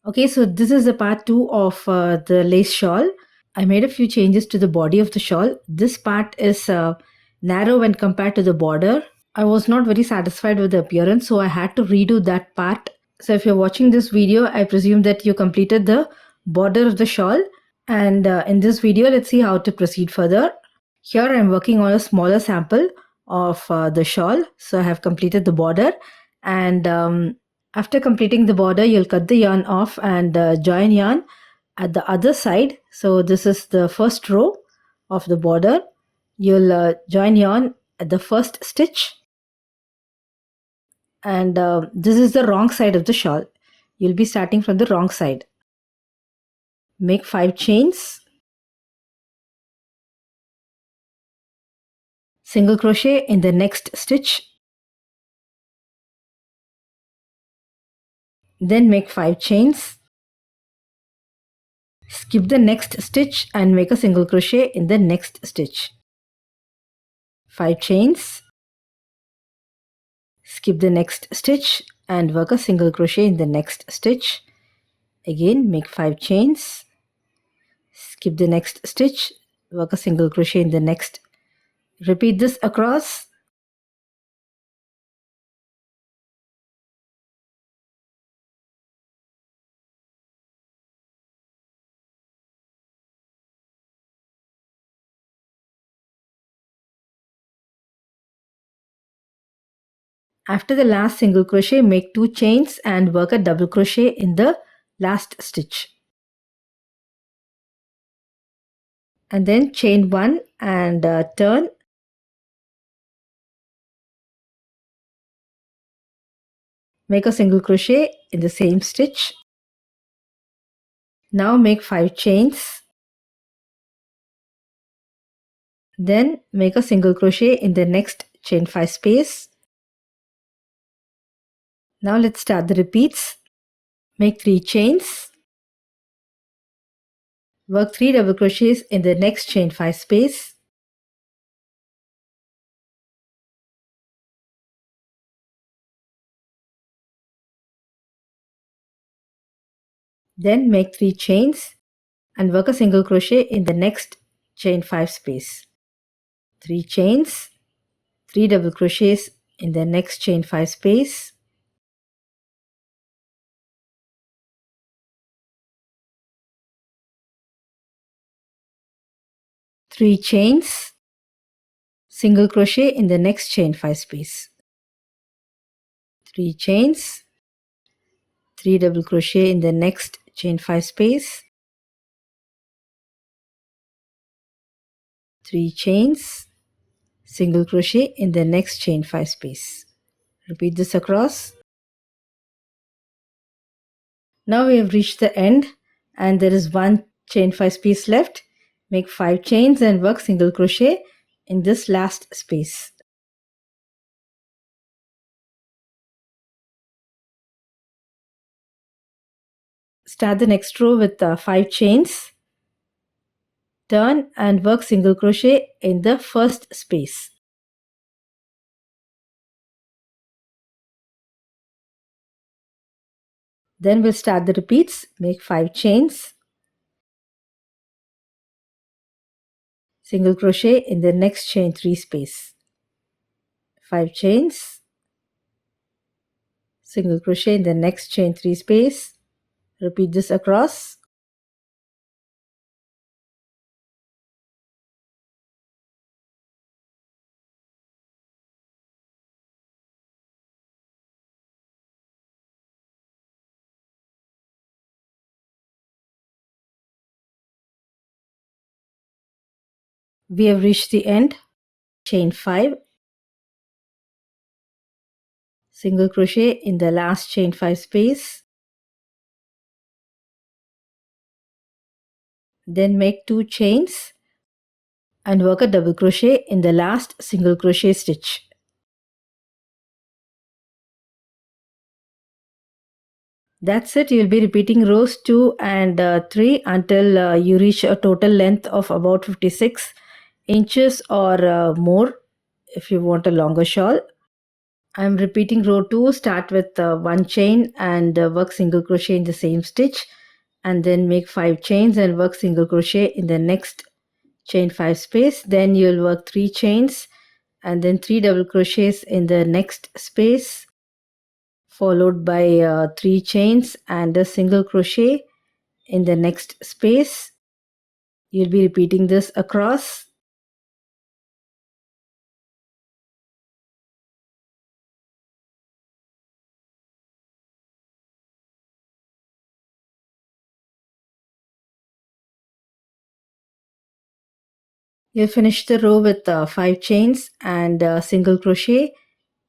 Okay, so this is the part 2 of the lace shawl. I made a few changes to the body of the shawl. This part is narrow when compared to the border. I was not very satisfied with the appearance, so I had to redo that part. So if you're watching this video, I presume that you completed the border of the shawl. And in this video, let's see how to proceed further. Here I'm working on a smaller sample of the shawl. So I have completed the border, and after completing the border, you'll cut the yarn off and join yarn at the other side. So this is the first row of the border. You'll join yarn at the first stitch, and this is the wrong side of the shawl. You'll be starting from the wrong side. Make 5 chains, single crochet in the next stitch, then make 5 chains, skip the next stitch and make a single crochet in the next stitch. 5 chains, skip the next stitch and work a single crochet in the next stitch. Again make 5 chains, skip the next stitch, work a single crochet in the next. Repeat this across. After the last single crochet, make 2 chains and work a double crochet in the last stitch. And then chain 1 and turn. Make a single crochet in the same stitch. Now make 5 chains. Then make a single crochet in the next chain 5 space. Now let's start the repeats. Make 3 chains. Work 3 double crochets in the next chain 5 space. Then make 3 chains and work a single crochet in the next chain 5 space. 3 chains, 3 double crochets in the next chain 5 space. Three chains, single crochet in the next chain 5 space. 3 chains, 3 double crochet in the next chain 5 space. 3 chains, single crochet in the next chain 5 space. Repeat this across. Now we have reached the end and there is 1 chain 5 space left. Make 5 chains and work single crochet in this last space. Start the next row with 5 chains. Turn and work single crochet in the first space. Then we'll start the repeats. Make 5 chains, single crochet in the next chain 3 space. 5 chains, single crochet in the next chain 3 space. Repeat this across. We have reached the end. Chain 5, single crochet in the last chain 5 space. Then make 2 chains and work a double crochet in the last single crochet stitch. That's it. You'll be repeating rows 2 and 3 until you reach a total length of about 56 inches or more if you want a longer shawl. I'm repeating row 2. Start with one chain and work single crochet in the same stitch, and then make 5 chains and work single crochet in the next chain 5 space. Then you'll work 3 chains and then 3 double crochets in the next space, followed by 3 chains and a single crochet in the next space. You'll be repeating this across. You'll finish the row with 5 chains and a single crochet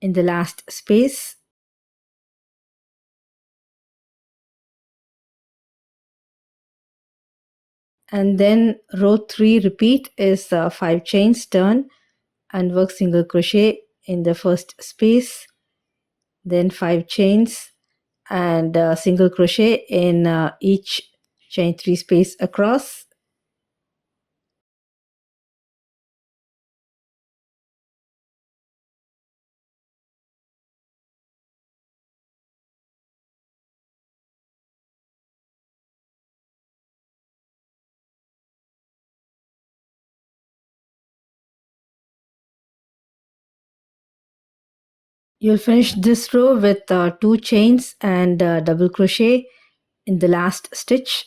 in the last space. And then row 3 repeat is 5 chains, turn and work single crochet in the first space, then 5 chains and single crochet in each chain 3 space across. You'll finish this row with 2 chains and double crochet in the last stitch.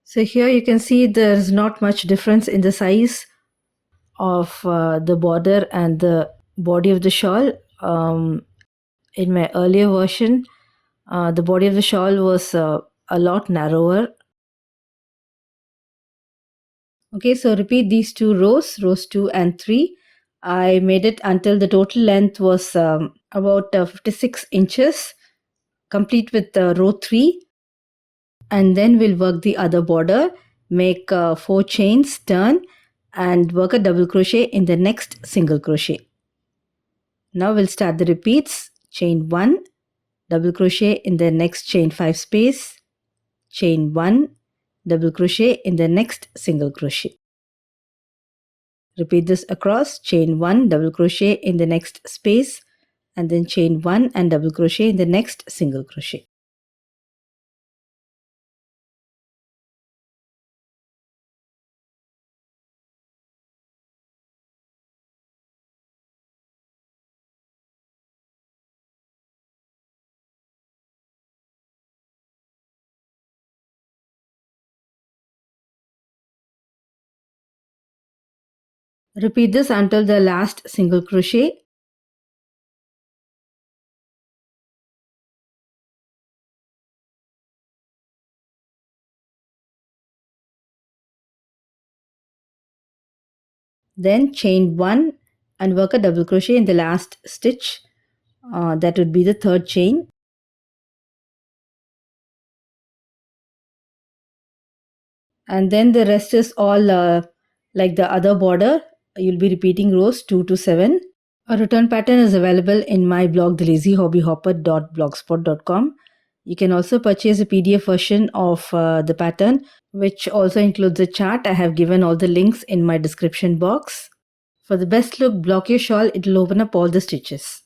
So here you can see there's not much difference in the size of the border and the body of the shawl. In my earlier version, the body of the shawl was a lot narrower. Okay, so repeat these 2 rows, rows 2 and 3. I made it until the total length was about 56 inches. Complete with row 3, and then we'll work the other border. Make 4 chains, turn and work a double crochet in the next single crochet. Now we'll start the repeats. Chain 1, double crochet in the next chain 5 space, chain 1, double crochet in the next single crochet. Repeat this across. Chain 1, double crochet in the next space, and then chain 1 and double crochet in the next single crochet. Repeat this until the last single crochet. Then chain 1 and work a double crochet in the last stitch. That would be the third chain. And then the rest is all like the other border. You'll be repeating rows 2 to 7. A return pattern is available in my blog thelazyhobbyhopper.blogspot.com. You can also purchase a PDF version of the pattern, which also includes a chart. I have given all the links in my description box. For the best look, block your shawl. It will open up all the stitches.